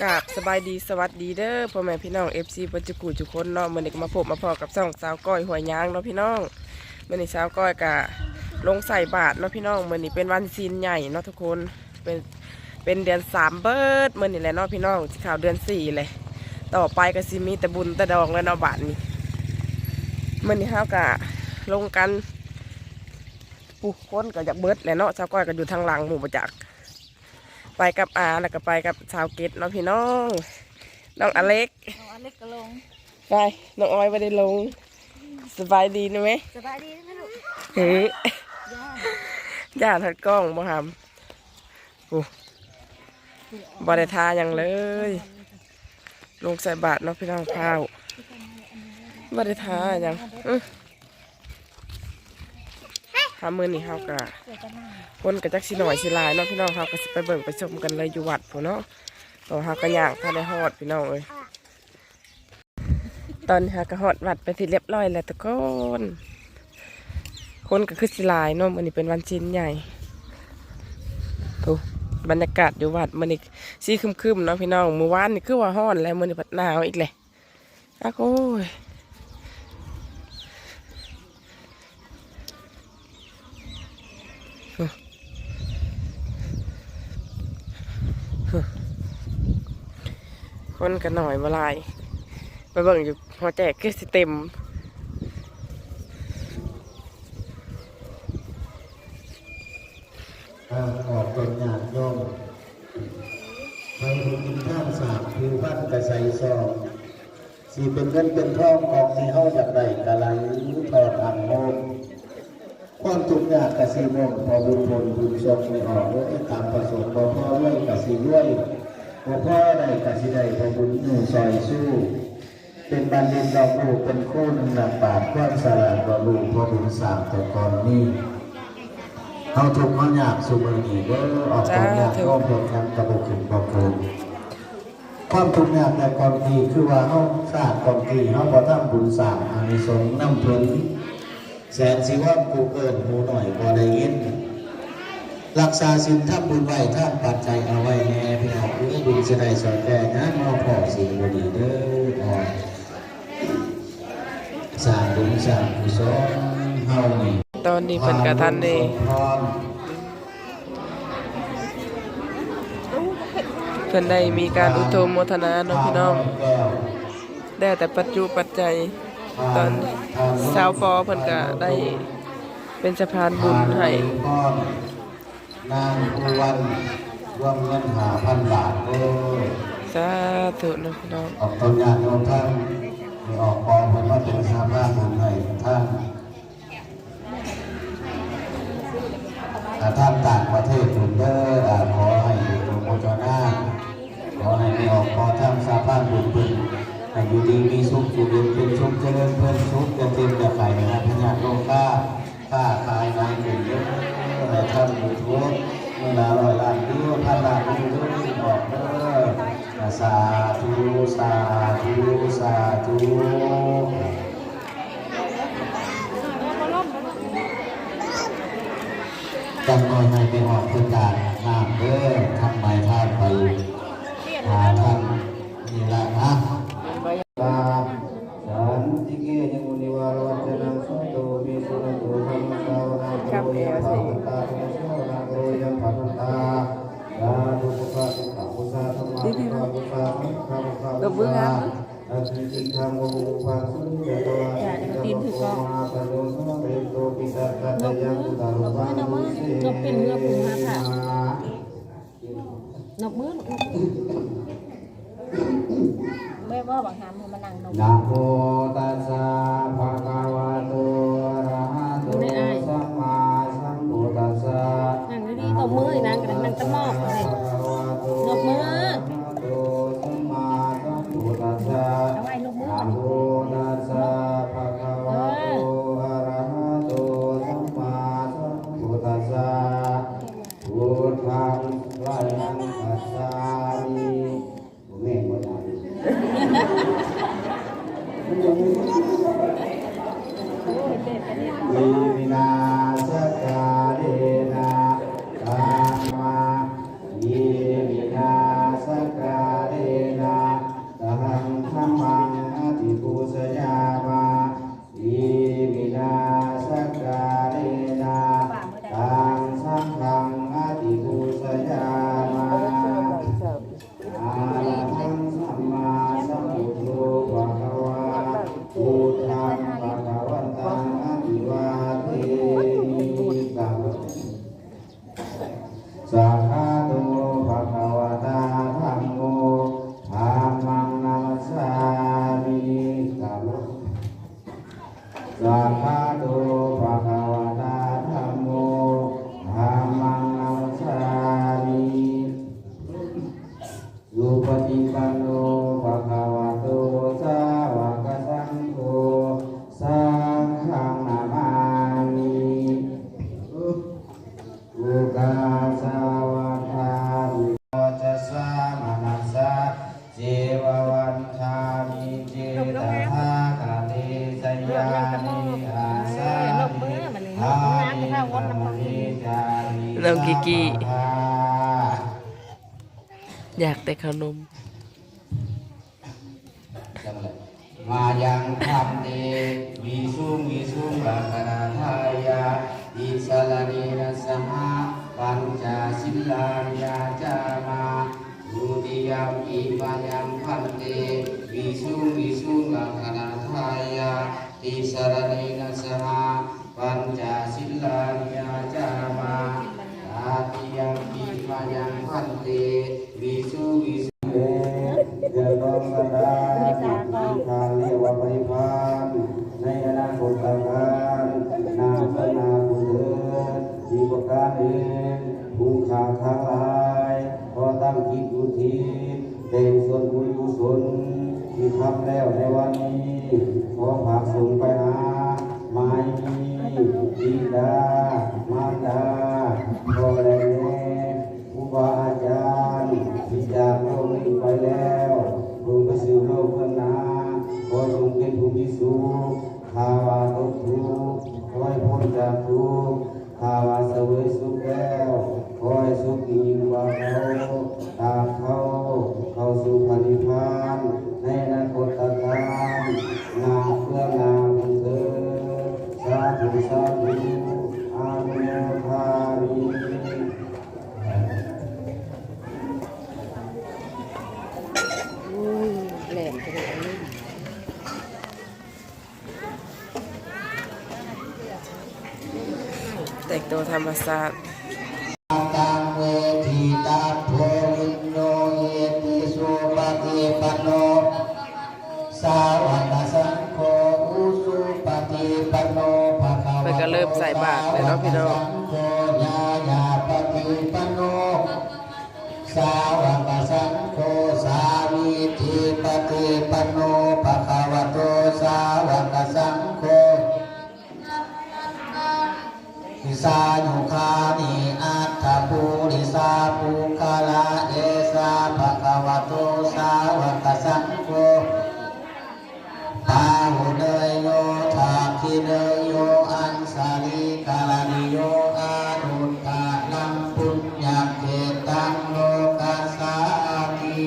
กราบสบายดีสวัสดีเด้อพ่อแม่พี่น้องFCปัจจุกุทุกคนเนาะมื้อนี้ก็มาพบมาพอกับสาวก้อยหัวยางเนาะพี่น้องมื้อนี้สาวก้อยก็ลงใส่บาตรเนาะพี่น้องมื้อนี้เป็นวันศีลใหญ่เนาะทุกคนเป็นเดือน3เบิดมื้อนี้แหละเนาะพี่น้องสิเข้าเดือน4เลยต่อไปก็สิมีแต่บุญแต่ดองแล้วเนาะบาทนี้มื้อนี้เฮาก็ลงกันปุ๊คนก็อยากเบิดแหละเนาะสาวก้อยก็อยู่ทางหลังหมู่ประจักษ์ไปกับอาแล้วก็ไปกับสาวเกตเนาะพี่น้องน้องอเล็กก็ลงไปน้องออยไม่ได้ลงสบายดีนะไหมสบายดีนะลูกเฮ้ยย่าทัดกล้องบ่ทำโอ้บ่ได้ทาอย่างเลยลงใส่บาตรเนาะพี่น้องข้าวบ่ได้ทาอย่างทำมือนี่เฮากะคนกะจักสิหน่อยสิลายเนาะพี่น้องเฮาก็สิไปเบิ่งไปชมกันเลยอยู่วัดพุ่นเนาะต่อเฮากะย่างถ้าได้ฮอดพี่น้องเอ้ยตอนนี้เฮากะฮอดวัดไปที่เรียบร้อยแล้วทุกคนก็คือสิลายเนาะมื้อนี้เป็นวันศีลใหญ่ทุกบรรยากาศอยู่วัดมื้อนี้สีครึมๆเนาะพี่น้องเมื่อวานนี่คือว่าร้อนแล้วมื้อนี้พัดหนาวอีกเลยอ้าวโอ้ยคนกันหน่อยมาลายไปเบิ่งอยู่หัวแจกคือสิเต็มออกเป็นหยาดย่อมไปกินข้าวสากผิวพันกระใสซองสีเป็นเงินเป็นทองของที่เฮาอยากได้กะไหลทอดอังโมงความทุกข์ยากกะสีม่วงพอบุญผลบุญทรงไม่ออกด้วยตามประสงค์พอพ่อด้วยกะสีด้วยพอพ่อได้กะสีได้พอบุญหนุ่ซอยสู้เป็นบันดินดอกลูกเป็นคู่หนึ่งหนักบาทความสลาดว่าลูกพอบุญสามแต่ก่อนนี้เขาทุกข์เขายากสุมือนี้ก็ออกจากยากร่วมเป็นกันกระบุกขึ้นบอกเกินความทุกข์ยากแต่ก่อนทีคือว่าเขาสร้างก่อนทีเขาพอทำบุญสร้างอานิสงส์น้ำเพลินแสนสิว่ากูเกินหูหน่อยพอได้ยินรักษาศีลทำบุญไว้ท่านปัจจัยเอาไว้แน่พี่น้องบุญจะได้สอนแก่นะมอพ่อสิ่งดีเด้อสร้างบุญสร้างกุศลเฮานี่ตอนนี้เป็นกระทันนี่เพิ่นได้มีการอุทิศโมทนาเนาะพี่น้องได้แต่ปัจจุปัจจัยตอนสาวปอเพิ่นก็ได้เป็นสะพานบุญให้นางอุวันรวมเงิน5,000 บาทสาธุนะพี่น้องออกต้นญาติโยมท่านมีออกกองเพิ่นมาเป็นสะพานบุญให้ท่านท่านต่างประเทศบุญเด้อขอให้อยู่ตรงโมจนาขอให้มีออกกองท่านสะพานบุญเพิ่นให้อยู่ดีมีสุขอยู่เย็นเป็นสุขเจริญเพิ่มสุขจะเต็มจะไข่นะพญาโลก้าข้าขายนายถึงเยอะให้ท่านบุญทุกเมื่อ100 ล้านเดียว1,000 ล้านเดียวที่ออกเด้อสาธุสาธุสาธุจำนวนให้ไปออกคือการน้ำเด้อทำไมท่านไปหาท่านนี่ละนะตาสันติเกยังมุนิวารวัจนังสุโตวิสุนโตธรรมสาวนาโตยังปัตตาธรรมสาวนาโตยังปัตตาลาดุภะภะอุสาธรรมะภะอุสาธรรมะภะอุสาอาทิติธรรมะอุปาสุญญาโตอาทิติธรรมะมาตโลสมะเรโตปิสัตตะยังตุตารุวานุเสนเป็นเรือปูมาค่ะนกมือแม่ว่าบางครั้งมันนั่งนกนะโมตัสสะภะคะวะโตอะระหะโตสัมมาสัมพุทธัสสะนั่งดีๆตบมือนั่งกันนั่งตะมอกเลยนกมือสัมมาสัมพุทธัสสะนะโมตัสสะภะคะวะโตอะระหะโตสัมมาสัมพุทธัสสะพุทธังวะนังคัสสามิแม่บ่ได้ ปฏิปันโนภะคะวะโตสาวกสังโฆสังฆังนามามิอุกาสาวทามิวัจสามนัสสะเจววันทามิเจตหากะเตสยานิอาสามิทามิธรรมิจาริ น้องกิกิอยากแต่ขนม มายังธรรมเตวิสุงวิสุงลักขณาทายาอิสลานีนัสมะปัญจศิลาญาจามาดุติยมอิมายังพันเตวิสุงวิสุงลักขณาทายาอิสลานีนัสมะปัญจศิลาญาจามาอาติยมอิมายังพันเตวิสุงวิสุงจะต้องการทางเรียกว่าปริพานในอนาคตการนาพนาผู้เถิดมีประการเองผู้ขาดทางลายพอตั้งจิตอุทิศเป็นส่วนบุญกุศลที่ทำแล้วในวันนี้ขอฝากส่งไปหาไม้บิดามารดาพ่อและแม่ครูบาอาจารย์ที่จากโลกนี้ไปแล้วลงไปสู่โลกเบื้องหน้าขอจงเป็นผู้มีสุขภาวะตกทุกข์ขอให้พ้นจากทุกข์ภาวะเสวยสุขแล้วขอให้สุขยิ่งกว่าเขาตามเข้าสู่พระนิพพานในอนาคตการนาเพื่อนาบุญเถิดสาธุสาธุอานุโมทามิ แหลมกระดูกนี่ แต่งตัวธรรมศาสตร์ ตังเวทิตาโพลิโนเยติสุปฏิปันโนสาวกสังโฆอุสุปฏิปันโนภะคะวะโต เพิ่นก็เริ่มใส่บาตรเลยเนาะพี่น้อง ญาญาปฏิปันโนสาวกสังโฆสาวิติปฏิปันโนภะคะวะโตสาวกสังโฆทิสายุคานิอัตถภูริสาภูคาลาเอสาภะคะวะโตสาวกสังโฆปาหุเนยโยทาคิเนยโยอันสาลีกาลานิโยอานุตตะนัมปุญญเกตังโลกัสสามิ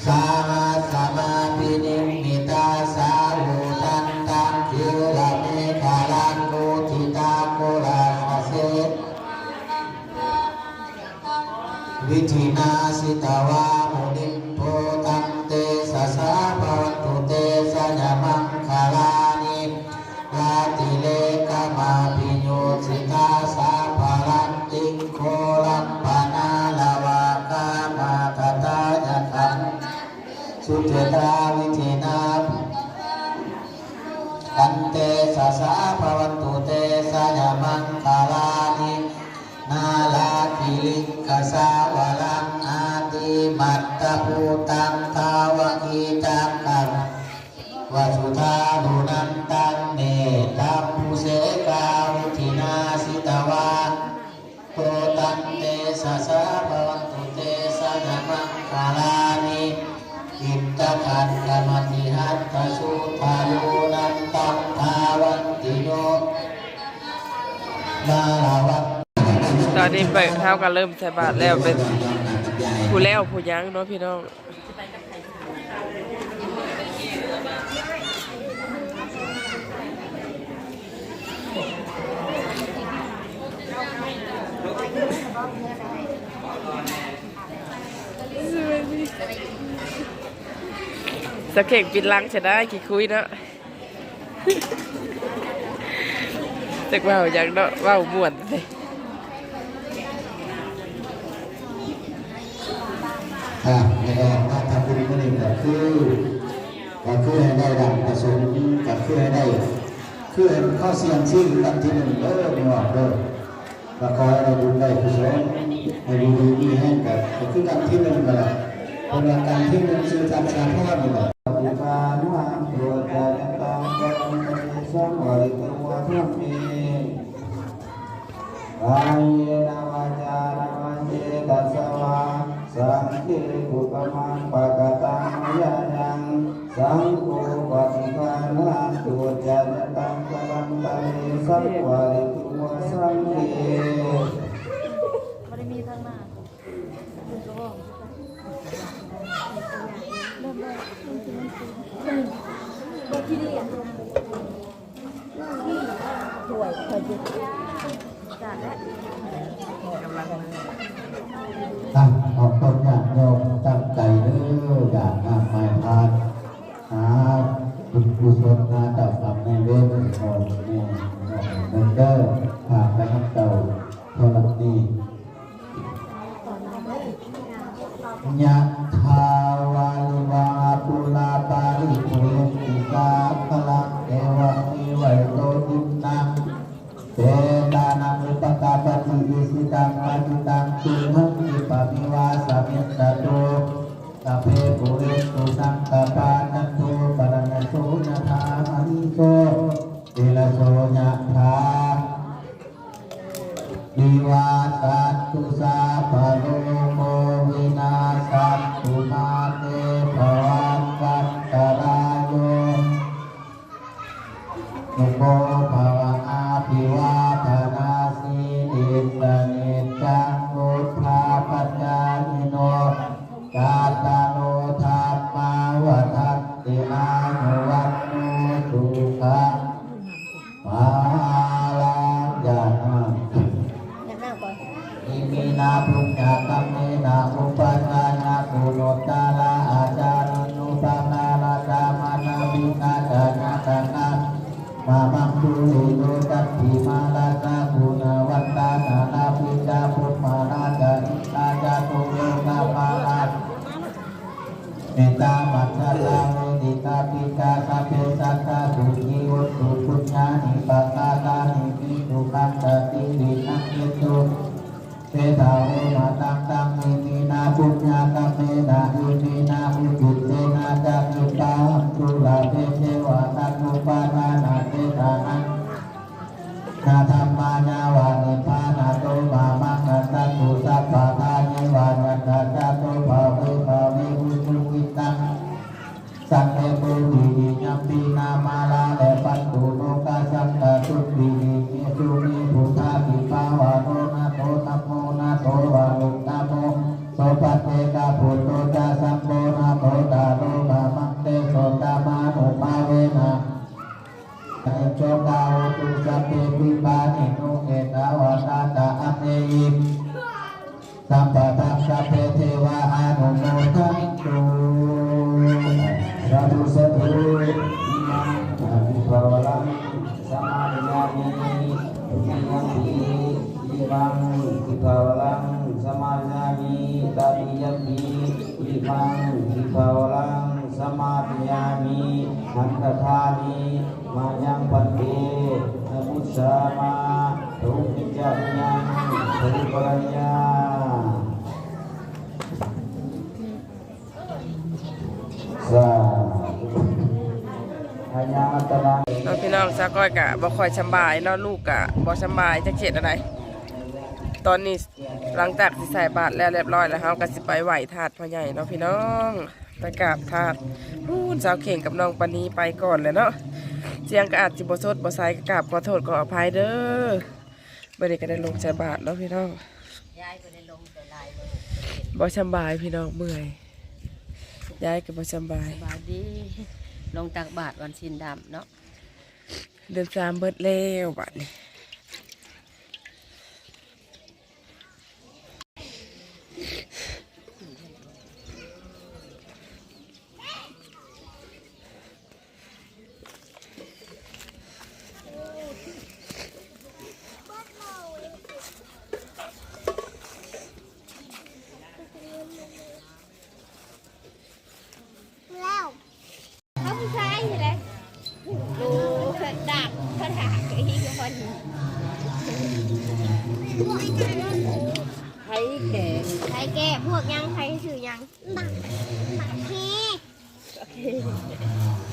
สาหัสสมาปินิมมิตาสาวุตันตังคิลเมฆาลังโกทิตาโกราสเสวิธีนาสิตาวามุนิโพตังเตสสะภวันตุเตสยามังคาลานิลาติเลกามาปิโยสิตาสาภาลันติงโคลัมปานาลาวากามาตตายะคันสุเจตาวิธีนาอันเตสสะภวันตุเตสยามังคาลานินาลาคิลิกสาวลังอาติมัตตภูตังทาวกีตังกังวสุธานุนันตังเนตัมภูเสกาวิธินาสิตวาโตตันเตสสะภวันตุเตสยามังคาลานิอิตตะคันกมติหัตถสุทายุนันตังทาวันติโยนาลาวัต ตอนนี้เปิดเท้าก็เริ่มใส่บาตรแล้วเป็นผู้แล้วผู้ยังเนาะพี่น้องสะเข่งปิดลังจะได้กี่คุยเนาะจากว่าวอย่างเนาะว่าวม่วนเลย ในการทำบุญนั่นเองก็คือให้ได้ดังประสงค์ก็คือให้ได้คือข้อเสียงชื่อกันที่หนึ่งมีหอกก็ขอให้เราบุญได้กุศล ให้ดูดีให้กับคือการที่หนึ่งกันละเป็นการที่หนึ่งสื่อสารสารภาพนี่แหละปฏิบัติวางตัวใจตั้งใจสร้างไว้ตัวท่านเองกายนาวาจารวันเจตัสสวะสังฆิปุกมังปะกตังยายังสังโฆปฏิภาณังตัวใจตั้งกลังตะเลสังวาริตัวสังเก บ่ได้มีทางหน้าคุณก็บอกเริ่มเลยตัวที่นี่อ่ะสวยเคยดูจัดแล้ว ตั้งออกต้นอยากโยมตั้งใจเด้ออยากนำไม้พาดหาบุญกุศลงานดับฝังในเวทโอนเนี่ยเดินเด้อผ่านไปน้ำเต่าโทรณียะทาวาลิวาปุลาปาริปุเรนติกาพลังเอวะมิไวโตตินังเตตานังอุปกาปฏิอิสิตังปฏิตังตุหังอิปะมิวาสามิตตโตตะเพปุเรนตุสังกปานันโตปะระนะโสยะธามหิโสเอละโสยะธาดิวาสัตตุสาภโลโมวินาสัตตุมาเตภวันตัตตรายโยนุโมภวะอาภิวาทนาสีลิสเนจังอุทธาปัญญาณิโนกาตโนธรรมาวัฏันติอานุวัตโนสุขังมาลังญาณังอิมินาปุญญาคัมเมนะอุปทานากุโนตตาลาอาจารินุปนาลาจามานาวิกาจานาคังนามามังคุริโนจัตติมาลาจากุณวัตตานาลาปิจาปุมมาลาจานิตาจาตุโลกามาลาเมตตามัจจาลาเวดิตาปิจาสัพเพสัตตาสุขีวัตถุปุญญานิปัสสาตานิปิตุขันตติวินังเยตุเตถาเวมาตังตังอิมินาปุญญาคัมเมนะอิมินาอุจุเตนะจักขุตาตุลาเตเทวะตันุปาทานาเตตานังนาธรรมานาวานิพานาโตมามังคัตตุสัพพะทานิวานันตะโตภาเวภาเวอุจุกิตังสังเกปุริยิยัมปีนามาลาเลปัตตุโลกาสังกตุปินิเยสุนิพุทธาปิปาวาโนนาโตธัมโมนาโตวาลุตโมโสปัตเตกาพุทโตจาสัมโฆนาโตตาโลกามังเตโสตามานุภาเวนะเอโชกาโอตุสัพเพปิปานิโนเอตาวาตาตาอัปเนยิสัมปะทัพสัพเพเทวาอนุโมทันตุสาธุสาธุอิมังอภิภาวลังสัมมาญาณิอิมังปิอิมังอภิภาวลังสัมมาญาณิตาปิยัมปิอิมังอภิภาวลังสัมมาญาณิหันตถานิมายังปันเตนะมุสสามาทุกิจจยังทุปรัญญาสาธุอาญาตระ น้องพี่น้องซาก้อยกะบ่ค่อยสำบายเนาะลูกกะบ่สำบายจะเข็ดอะไรตอนนี้หลังจากที่ใส่บาตรแล้วเรียบร้อยแล้วเฮาก็สิไปไหว้ธาตุพ่อใหญ่เนาะพี่น้องไปกราบธาตุนู่นสาวเข่งกับน้องปานีไปก่อนเลยเนาะเสียงก็อาจสิบ่สดบ่ใสก็กราบขอโทษขออภัยเด้อบ่ได้ก็ได้ลงใส่บาตรเนาะพี่น้องบ่สำบายพี่น้องเมื่อยยายก็บ่สำบาย สบายดีลงตักบาทวันชินดำเนาะ เดือน3เบิดแล้วบัดนี้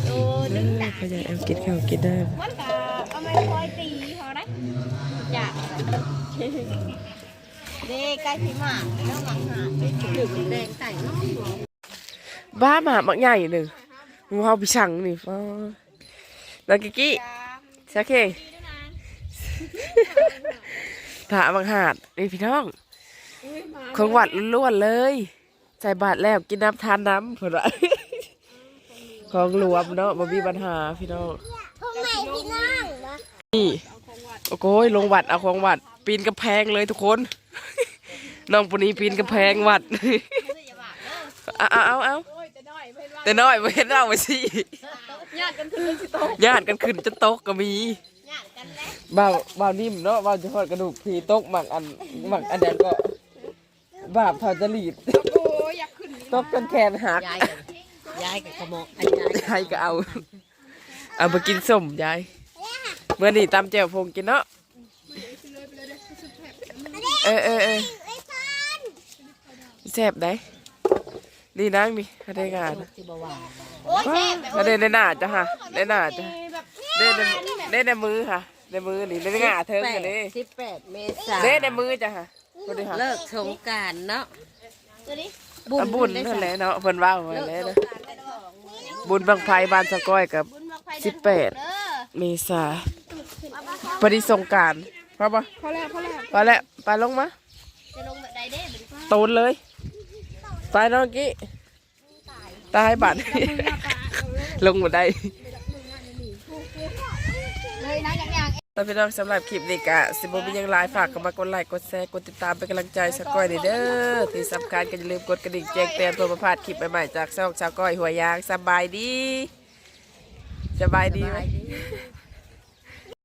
โอ้ดึงดัก เขาอยากเอากินข้าวกินได้ มันก็เอาไม่คอยตีพอได้อยากเด็กใกล้พี่หมากแล้วหลังหาไปถึงแดงใส่เนาะ บ้าหมาบักใหญ่หนึ่งงูเห่าพิชังนี่ฟ้าแล้วกิกกี้ชาเคงถาบังหาดนี่พี่น้องของหวัดล้วนๆเลยใส่บาทแล้วกินน้ำทานน้ำเผื่อของรวมเนาะบ่มีปัญหาพี่น้องนี่โอ้โหลงวัดเอาของวัดปีนกำแพงเลยทุกคนน้องปุนีปีนกำแพงวัดเอาแต่น้อยไม่เห็นเราไปสิ ญาติกันขึ้นสิโต ญาติกันขึ้นจะโต๊ะก็มี ญาติกันแล้ว บ่าวนิ่มเนาะบ่าวจะทอดกระดูกพีโต๊ะหมักอันเดียวก็บาปทอดจะหลีด โอ้อยากขึ้น โต๊ะกันแขนหัก ยายกับกระบอกยาย ยายก็เอาไปกินส้มยายเมื่อนี่ตำแจ่วพงกินเนาะเออแซ่บได้ดีนังดิเขาได้งาน โอ้ยแซ่บ เขาได้ในหน้าจ้ะฮะในหน้าจ้ะได้ในมือค่ะในมือนี่ในหน้าเธอกันดิ 18 เมษายน ได้ในมือจ้ะฮะคนดีค่ะ เลิกสงกรานต์เนาะ บุญนั่นแหละเนาะเพิ่นว่าไว้แล้วนะบุญบังไฟบานสะก้อยกับ18 เมษาปฏิสงกรานต์พอปะพอแล้วไปลงมา จะลงแบบใดเด้ ตูนเลยไปน้องกี้ตายบัตร ลงมาได้ เลยนะอย่าง ตอนพี่น้องสำหรับคลิปนี้กะสิบมียังไลฟ์ฝากกันมากดไลค์กดแชร์กดติดตามเป็นกำลังใจสะก้อยเด้อที่สำคัญก็อย่าลืมกดกระดิ่งแจ้งเตือนเพื่อไม่พลาดคลิปใหม่ๆจากช่องสาวก้อยหัวยางสบายดีไหม